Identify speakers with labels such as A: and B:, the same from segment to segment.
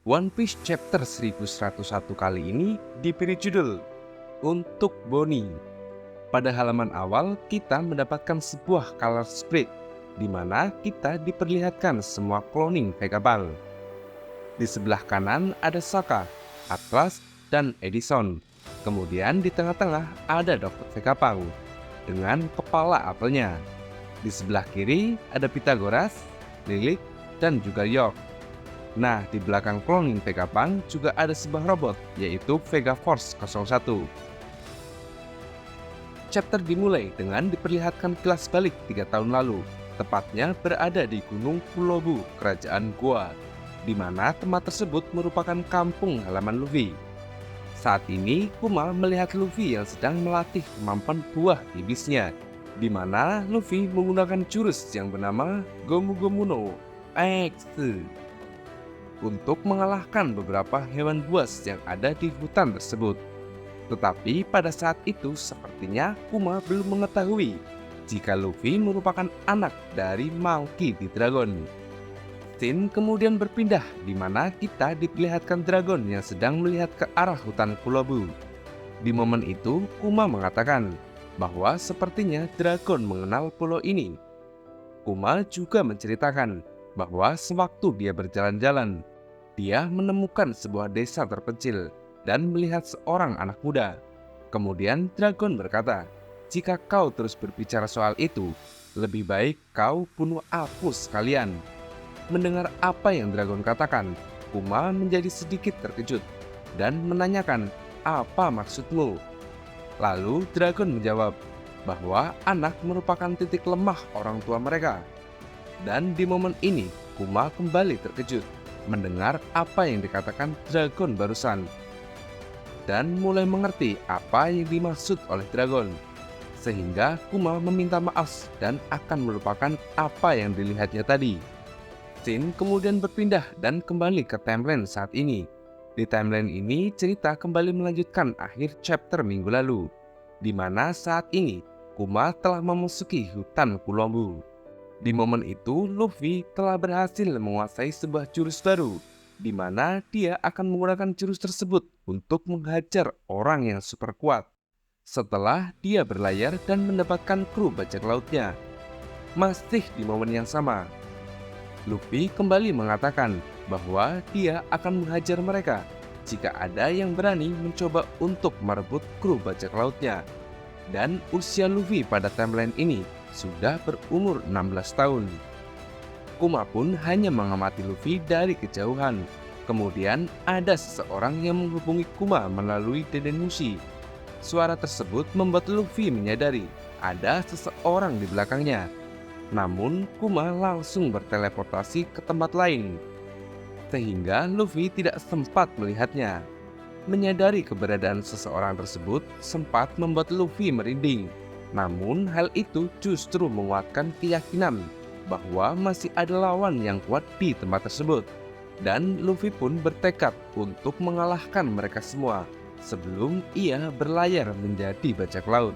A: One Piece chapter 1101 kali ini diberi judul Untuk Bonnie. Pada halaman awal kita mendapatkan sebuah color spread di mana kita diperlihatkan semua cloning Vegapunk. Di sebelah kanan ada Sokka, Atlas, dan Edison. Kemudian di tengah-tengah ada Dr. Vegapunk dengan kepala apelnya. Di sebelah kiri ada Pythagoras, Lilith, dan juga York. Nah, di belakang cloning Vegapunk juga ada sebuah robot, yaitu Vega Force 01. Chapter dimulai dengan diperlihatkan kilas balik 3 tahun lalu, tepatnya berada di Gunung Pulobu, Kerajaan Goa, di mana tempat tersebut merupakan kampung halaman Luffy. Saat ini, Kuma melihat Luffy yang sedang melatih kemampuan buah iblisnya, di mana Luffy menggunakan jurus yang bernama Gomu Gomu no X untuk mengalahkan beberapa hewan buas yang ada di hutan tersebut. Tetapi pada saat itu sepertinya Kuma belum mengetahui jika Luffy merupakan anak dari Monkey D. Dragon. Scene kemudian berpindah di mana kita diperlihatkan Dragon yang sedang melihat ke arah hutan Pulobu. Di momen itu Kuma mengatakan bahwa sepertinya Dragon mengenal pulau ini. Kuma juga menceritakan bahwa sewaktu dia berjalan-jalan, dia menemukan sebuah desa terpencil dan melihat seorang anak muda. Kemudian Dragon berkata, "Jika kau terus berbicara soal itu, lebih baik kau bunuh aku sekalian." Mendengar apa yang Dragon katakan, Kuma menjadi sedikit terkejut dan menanyakan, "Apa maksudmu?" Lalu Dragon menjawab bahwa anak merupakan titik lemah orang tua mereka. Dan di momen ini, Kuma kembali terkejut mendengar apa yang dikatakan Dragon barusan dan mulai mengerti apa yang dimaksud oleh Dragon, sehingga Kuma meminta maaf dan akan melupakan apa yang dilihatnya tadi. Scene kemudian berpindah dan kembali ke timeline saat ini. Di timeline ini cerita kembali melanjutkan akhir chapter minggu lalu, di mana saat ini Kuma telah memasuki hutan Kulombu. Di momen itu, Luffy telah berhasil menguasai sebuah jurus baru, di mana dia akan menggunakan jurus tersebut untuk menghajar orang yang super kuat. Setelah dia berlayar dan mendapatkan kru bajak lautnya. Masih di momen yang sama, Luffy kembali mengatakan bahwa dia akan menghajar mereka jika ada yang berani mencoba untuk merebut kru bajak lautnya. Dan usia Luffy pada timeline ini sudah berumur 16 tahun. Kuma pun hanya mengamati Luffy dari kejauhan. Kemudian ada seseorang yang menghubungi Kuma melalui Denden Mushi. Suara tersebut membuat Luffy menyadari ada seseorang di belakangnya. Namun Kuma langsung berteleportasi ke tempat lain, sehingga Luffy tidak sempat melihatnya. Menyadari keberadaan seseorang tersebut sempat membuat Luffy merinding. Namun hal itu justru menguatkan keyakinan bahwa masih ada lawan yang kuat di tempat tersebut. Dan Luffy pun bertekad untuk mengalahkan mereka semua sebelum ia berlayar menjadi bajak laut.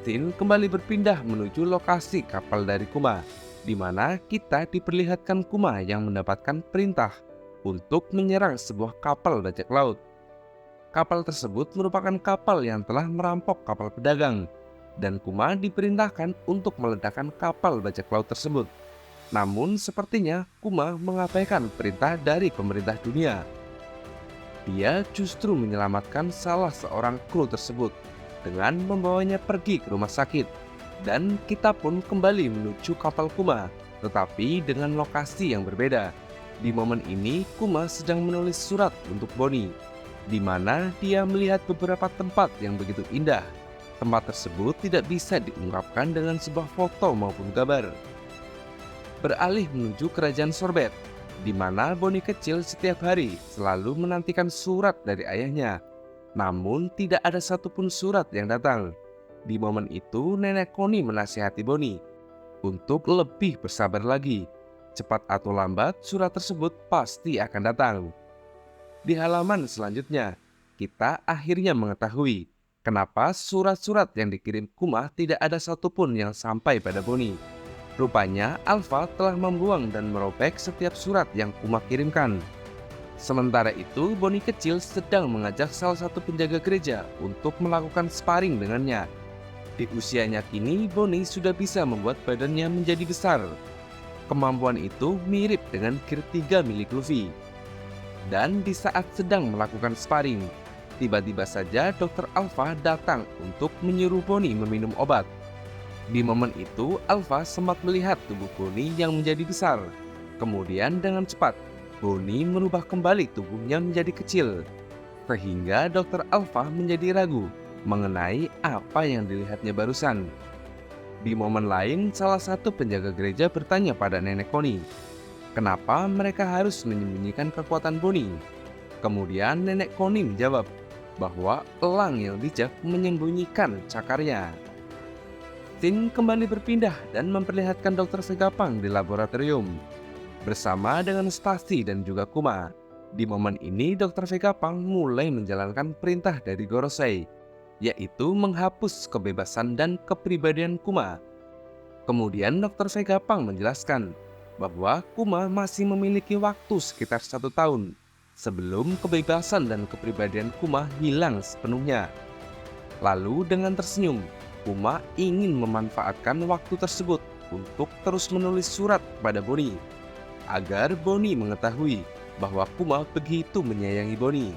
A: Scene kembali berpindah menuju lokasi kapal dari Kuma, di mana kita diperlihatkan Kuma yang mendapatkan perintah untuk menyerang sebuah kapal bajak laut. Kapal tersebut merupakan kapal yang telah merampok kapal pedagang, dan Kuma diperintahkan untuk meledakkan kapal bajak laut tersebut. Namun sepertinya Kuma mengabaikan perintah dari pemerintah dunia. Dia justru menyelamatkan salah seorang kru tersebut dengan membawanya pergi ke rumah sakit. Dan kita pun kembali menuju kapal Kuma, tetapi dengan lokasi yang berbeda. Di momen ini Kuma sedang menulis surat untuk Bonnie, di mana dia melihat beberapa tempat yang begitu indah. Tempat tersebut tidak bisa diungkapkan dengan sebuah foto maupun gambar. Beralih menuju kerajaan Sorbet, di mana Bonnie kecil setiap hari selalu menantikan surat dari ayahnya. Namun tidak ada satupun surat yang datang. Di momen itu nenek Connie menasihati Bonnie untuk lebih bersabar lagi. Cepat atau lambat surat tersebut pasti akan datang. Di halaman selanjutnya, kita akhirnya mengetahui kenapa surat-surat yang dikirim Kuma tidak ada satupun yang sampai pada Bonnie. Rupanya Alpha telah membuang dan merobek setiap surat yang Kuma kirimkan. Sementara itu, Boni kecil sedang mengajak salah satu penjaga gereja untuk melakukan sparring dengannya. Di usianya kini, Boni sudah bisa membuat badannya menjadi besar. Kemampuan itu mirip dengan Gear 3 milik Luffy. Dan di saat sedang melakukan sparring, tiba-tiba saja Dr. Alpha datang untuk menyuruh Boni meminum obat. Di momen itu, Alpha sempat melihat tubuh Boni yang menjadi besar. Kemudian dengan cepat, Boni merubah kembali tubuhnya menjadi kecil. Sehingga Dr. Alpha menjadi ragu mengenai apa yang dilihatnya barusan. Di momen lain, salah satu penjaga gereja bertanya pada Nenek Connie, kenapa mereka harus menyembunyikan kekuatan Boni? Kemudian Nenek Connie menjawab bahwa elang yang bijak menyembunyikan cakarnya. Scene kembali berpindah dan memperlihatkan Dr. Vegapunk di laboratorium bersama dengan Stacy dan juga Kuma. Di momen ini Dr. Vegapunk mulai menjalankan perintah dari Gorosei, yaitu menghapus kebebasan dan kepribadian Kuma. Kemudian Dr. Vegapunk menjelaskan bahwa Kuma masih memiliki waktu sekitar 1 tahun sebelum kebebasan dan kepribadian Kuma hilang sepenuhnya. Lalu dengan tersenyum, Kuma ingin memanfaatkan waktu tersebut untuk terus menulis surat kepada Boni, agar Boni mengetahui bahwa Kuma begitu menyayangi Boni.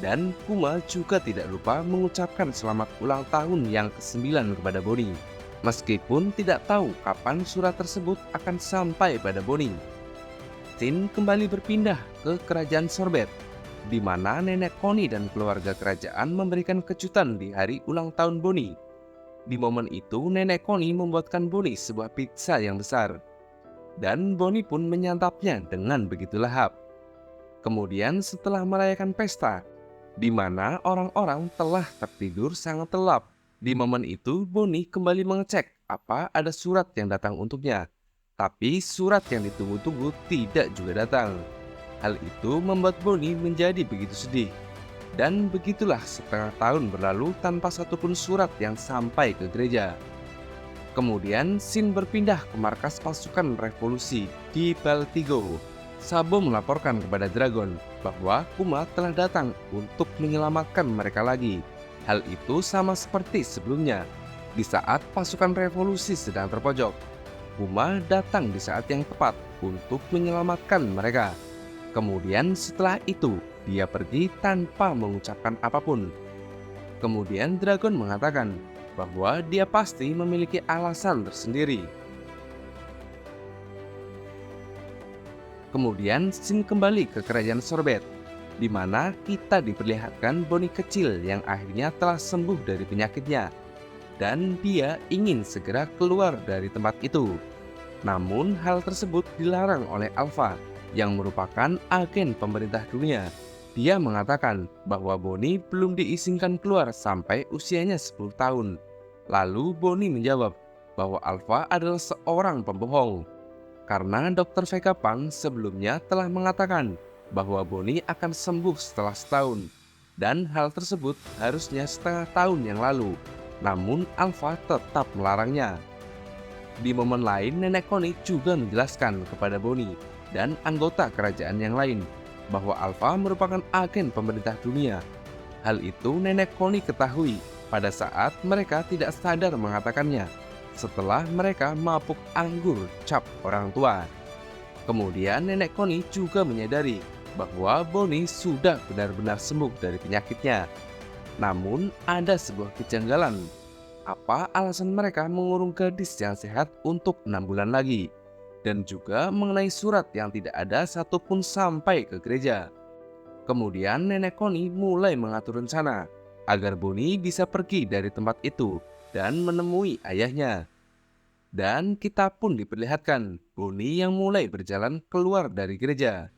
A: Dan Kuma juga tidak lupa mengucapkan selamat ulang tahun yang ke-9 kepada Boni, meskipun tidak tahu kapan surat tersebut akan sampai pada Boni. Scene kembali berpindah ke kerajaan Sorbet, di mana Nenek Connie dan keluarga kerajaan memberikan kejutan di hari ulang tahun Boni. Di momen itu, Nenek Connie membuatkan Boni sebuah pizza yang besar, dan Boni pun menyantapnya dengan begitu lahap. Kemudian setelah merayakan pesta, di mana orang-orang telah tertidur sangat lelap, di momen itu Boni kembali mengecek apa ada surat yang datang untuknya. Tapi surat yang ditunggu-tunggu tidak juga datang. Hal itu membuat Boni menjadi begitu sedih. Dan begitulah setengah tahun berlalu tanpa satupun surat yang sampai ke gereja. Kemudian scene berpindah ke markas pasukan revolusi di Baltigo. Sabo melaporkan kepada Dragon bahwa Kuma telah datang untuk menyelamatkan mereka lagi. Hal itu sama seperti sebelumnya. Di saat pasukan revolusi sedang terpojok, Kuma datang di saat yang tepat untuk menyelamatkan mereka. Kemudian setelah itu, dia pergi tanpa mengucapkan apapun. Kemudian Dragon mengatakan bahwa dia pasti memiliki alasan tersendiri. Kemudian scene kembali ke kerajaan Sorbet, di mana kita diperlihatkan Boni kecil yang akhirnya telah sembuh dari penyakitnya, dan dia ingin segera keluar dari tempat itu. Namun hal tersebut dilarang oleh Alpha, yang merupakan agen pemerintah dunia. Dia mengatakan bahwa Boni belum diizinkan keluar sampai usianya 10 tahun. Lalu Boni menjawab bahwa Alpha adalah seorang pembohong, karena Dr. Vegapunk sebelumnya telah mengatakan bahwa Boni akan sembuh setelah setahun, dan hal tersebut harusnya setengah tahun yang lalu. Namun Alpha tetap melarangnya. Di momen lain, Nenek Connie juga menjelaskan kepada Boni dan anggota kerajaan yang lain bahwa Alpha merupakan agen pemerintah dunia. Hal itu Nenek Connie ketahui pada saat mereka tidak sadar mengatakannya setelah mereka mabuk anggur cap orang tua. Kemudian Nenek Connie juga menyadari bahwa Boni sudah benar-benar sembuh dari penyakitnya. Namun ada sebuah kejanggalan. Apa alasan mereka mengurung gadis yang sehat untuk 6 bulan lagi? Dan juga mengenai surat yang tidak ada satupun sampai ke gereja. Kemudian Nenek Connie mulai mengatur rencana agar Boni bisa pergi dari tempat itu dan menemui ayahnya. Dan kita pun diperlihatkan Boni yang mulai berjalan keluar dari gereja.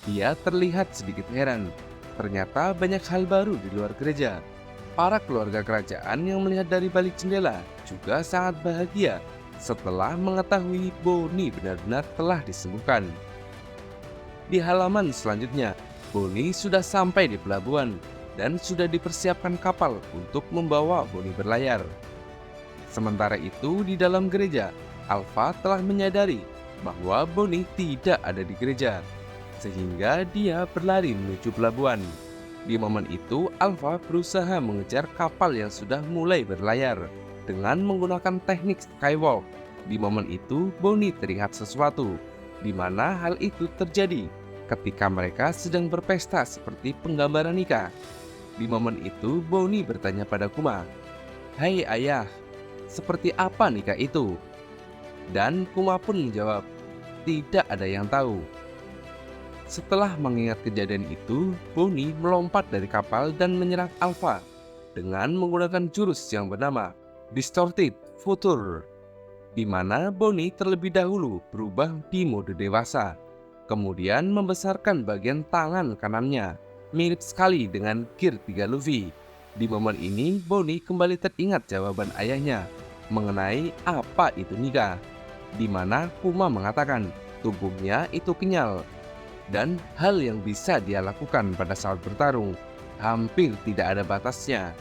A: Dia terlihat sedikit heran. Ternyata banyak hal baru di luar gereja. Para keluarga kerajaan yang melihat dari balik jendela juga sangat bahagia setelah mengetahui Boni benar-benar telah disembuhkan. Di halaman selanjutnya, Boni sudah sampai di pelabuhan dan sudah dipersiapkan kapal untuk membawa Boni berlayar. Sementara itu, di dalam gereja, Alpha telah menyadari bahwa Boni tidak ada di gereja. sehingga dia berlari menuju pelabuhan. Di momen itu, Alpha berusaha mengejar kapal yang sudah mulai berlayar dengan menggunakan teknik skywalk. Di momen itu, Bonnie teringat sesuatu, di mana hal itu terjadi ketika mereka sedang berpesta seperti penggambaran nikah. Di momen itu, Bonnie bertanya pada Kuma, "Hai ayah, seperti apa nikah itu?" Dan Kuma pun menjawab, "Tidak ada yang tahu." Setelah mengingat kejadian itu, Bonnie melompat dari kapal dan menyerang Alpha dengan menggunakan jurus yang bernama Distorted Future, di mana Bonnie terlebih dahulu berubah di mode dewasa, kemudian membesarkan bagian tangan kanannya, mirip sekali dengan Gear 3 Luffy. Di momen ini, Bonnie kembali teringat jawaban ayahnya mengenai apa itu nikah, di mana Kuma mengatakan tubuhnya itu kenyal dan hal yang bisa dia lakukan pada saat bertarung hampir tidak ada batasnya.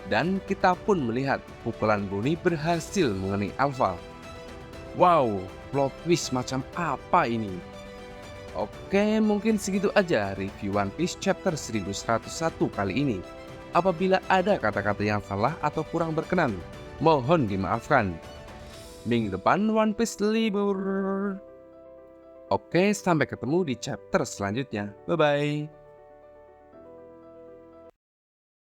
A: Dan kita pun melihat pukulan Bonnie berhasil mengenai Alpha. Wow, plot twist macam apa ini? Oke, mungkin segitu aja review One Piece chapter 1101 kali ini. Apabila ada kata-kata yang salah atau kurang berkenan, mohon dimaafkan. Minggu depan One Piece libur. Oke, sampai ketemu di chapter selanjutnya. Bye-bye.